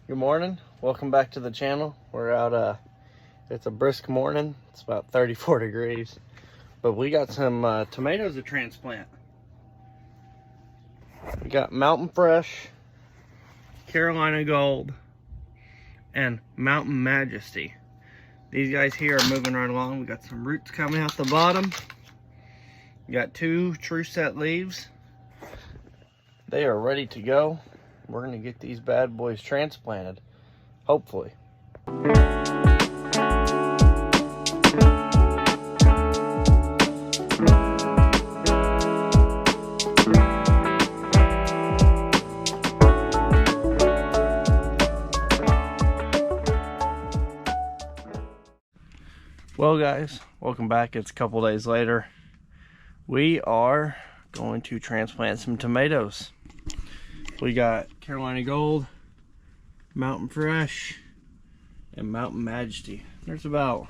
Good morning, welcome back to the channel. We're out, it's a brisk morning, it's about 34 degrees, but we got some tomatoes to transplant. We got Mountain Fresh, Carolina Gold, and Mountain Majesty. These guys here are moving right along. We got some roots coming out the bottom. We got 2 true set leaves. They are ready to go. We're gonna get these bad boys transplanted, hopefully. Well guys, welcome back. It's a couple days later. We are going to transplant some tomatoes. We got Carolina Gold, Mountain Fresh, and Mountain Majesty. There's about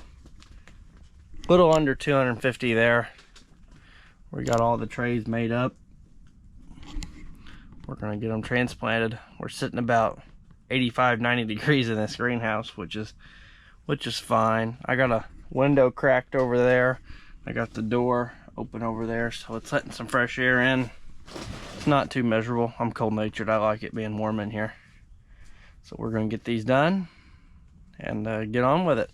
a little under 250 there. We got all the trays made up. We're gonna get them transplanted. We're sitting about 85-90 degrees in this greenhouse, which is fine. I got a window cracked over there. I got the door open over there, so it's letting some fresh air in. It's not too miserable. I'm cold-natured. I like it being warm in here. So we're gonna get these done and get on with it.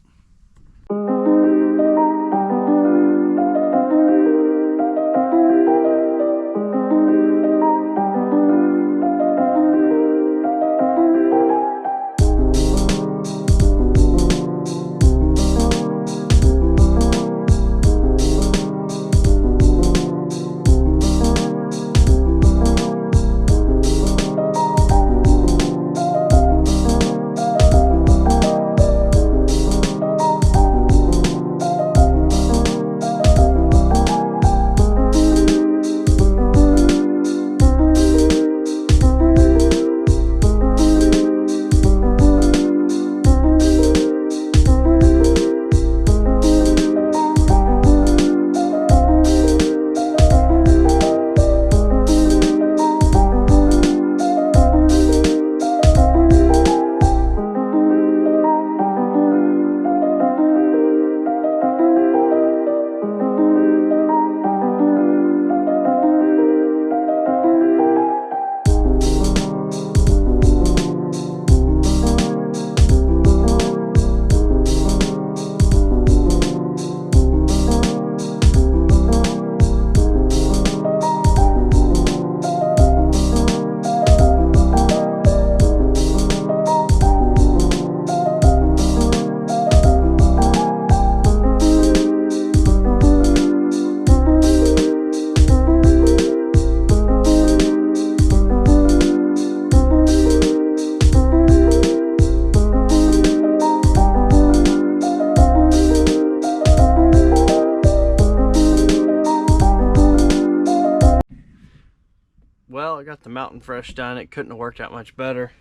Well, I got the Mountain Fresh done. It couldn't have worked out much better.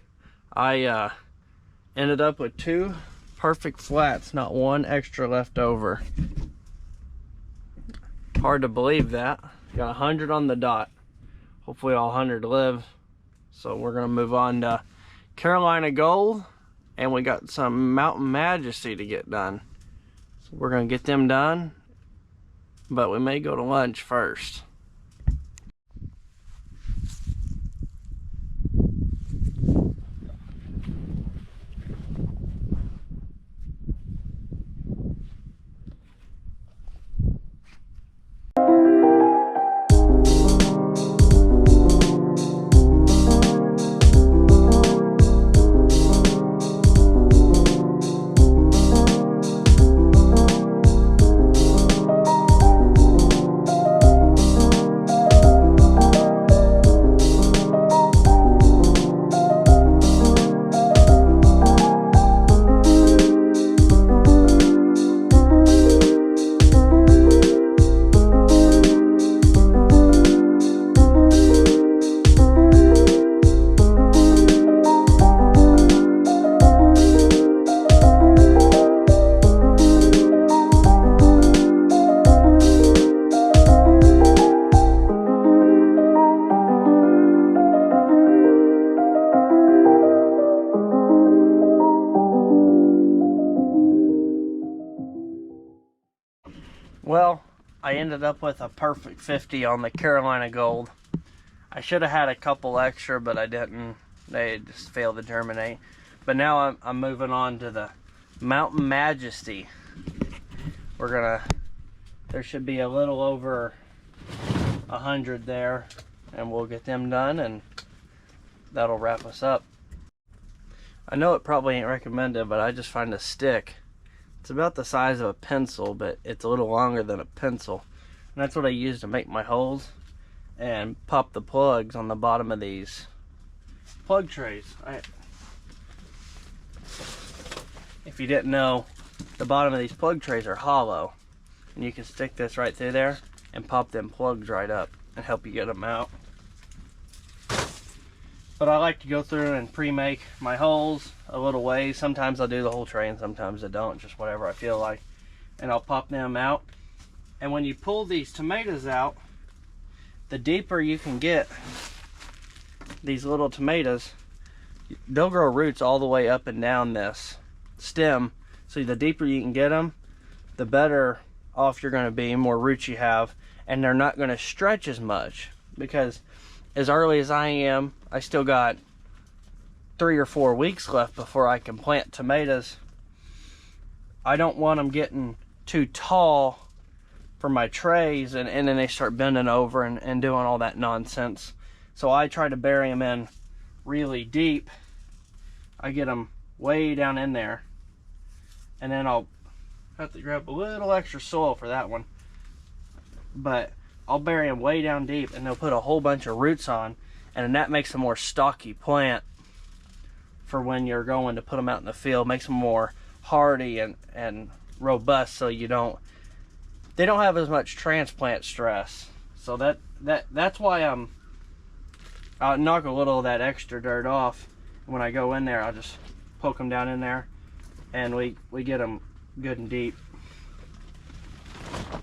I ended up with 2 perfect flats, not one extra left over. Hard to believe that. Got 100 on the dot. Hopefully all 100 live. So we're gonna move on to Carolina Gold, and we got some Mountain Majesty to get done. So we're gonna get them done, but we may go to lunch first. Well, I ended up with a perfect 50 on the Carolina Gold. I should have had a couple extra, but I didn't. They just failed to germinate. But now I'm moving on to the Mountain Majesty. There should be a little over 100 there, and we'll get them done, and that'll wrap us up. I know it probably ain't recommended, but I just find a stick. It's about the size of a pencil, but it's a little longer than a pencil. And that's what I use to make my holes and pop the plugs on the bottom of these plug trays. If you didn't know, the bottom of these plug trays are hollow. And you can stick this right through there and pop them plugs right up and help you get them out. But I like to go through and pre-make my holes a little ways. Sometimes I'll do the whole tray and sometimes I don't, just whatever I feel like. And I'll pop them out. And when you pull these tomatoes out, the deeper you can get these little tomatoes, they'll grow roots all the way up and down this stem. So the deeper you can get them, the better off you're going to be, more roots you have, and they're not going to stretch as much. Because as early as I am, I still got 3 or 4 weeks left before I can plant tomatoes. I don't want them getting too tall for my trays, and then they start bending over and doing all that nonsense. So I try to bury them in really deep. I get them way down in there, and then I'll have to grab a little extra soil for that one. But I'll bury them way down deep, and they'll put a whole bunch of roots on, and then that makes a more stocky plant for when you're going to put them out in the field. Makes them more hardy and robust, so they don't have as much transplant stress. So that's why I'll knock a little of that extra dirt off. When I go in there, I'll just poke them down in there, and we get them good and deep.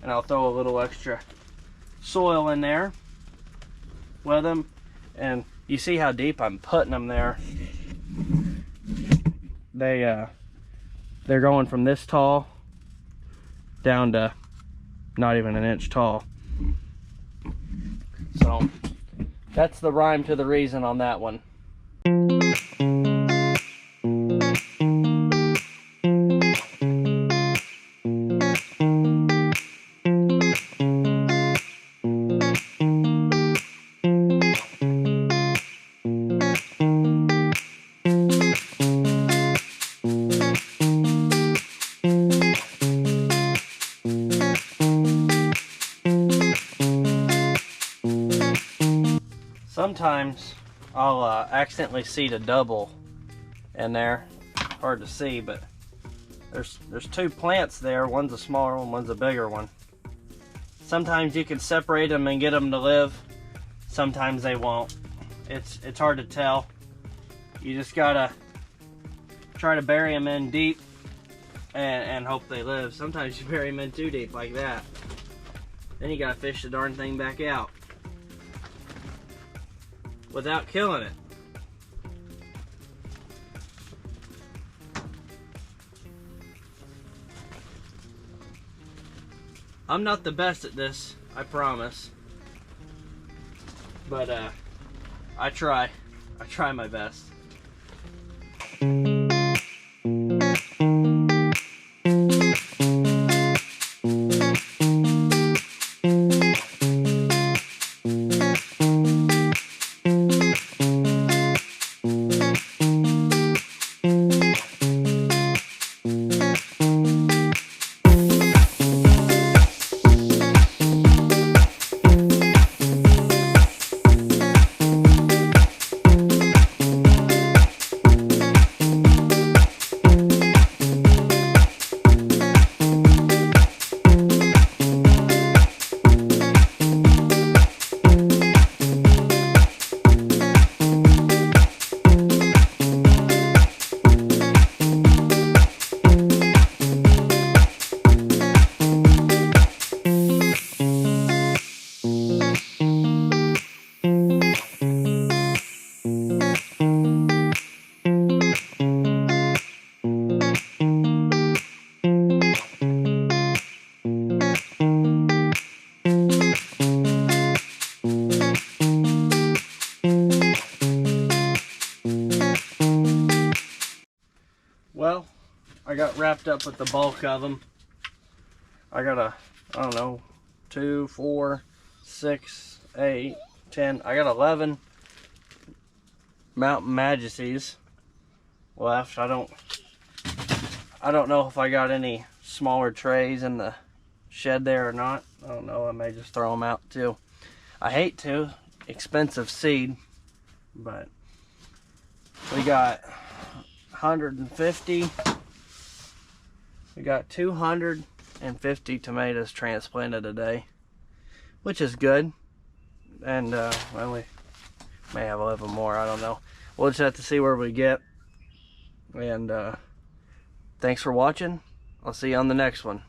And I'll throw a little extra soil in there with them, and you see how deep I'm putting them there. They're going from this tall down to not even an inch tall. So that's the rhyme to the reason on that one. Sometimes I'll accidentally seed a double in there. Hard to see, but there's 2 plants there. One's a smaller one, one's a bigger one. Sometimes you can separate them and get them to live. Sometimes they won't. It's hard to tell. You just gotta try to bury them in deep and hope they live. Sometimes you bury them in too deep like that. Then you gotta fish the darn thing back out without killing it. I'm not the best at this, I promise. But I try my best. got wrapped up with the bulk of them. I got I don't know, 2, 4, 6, 8, 10. I got 11 Mountain Majesties left. I don't know if I got any smaller trays in the shed there or not. I don't know. I may just throw them out too. I hate to. Expensive seed, but we got 150. We got 250 tomatoes transplanted today, which is good. And well, we may have 11 more. I don't know. We'll just have to see where we get. And thanks for watching. I'll see you on the next one.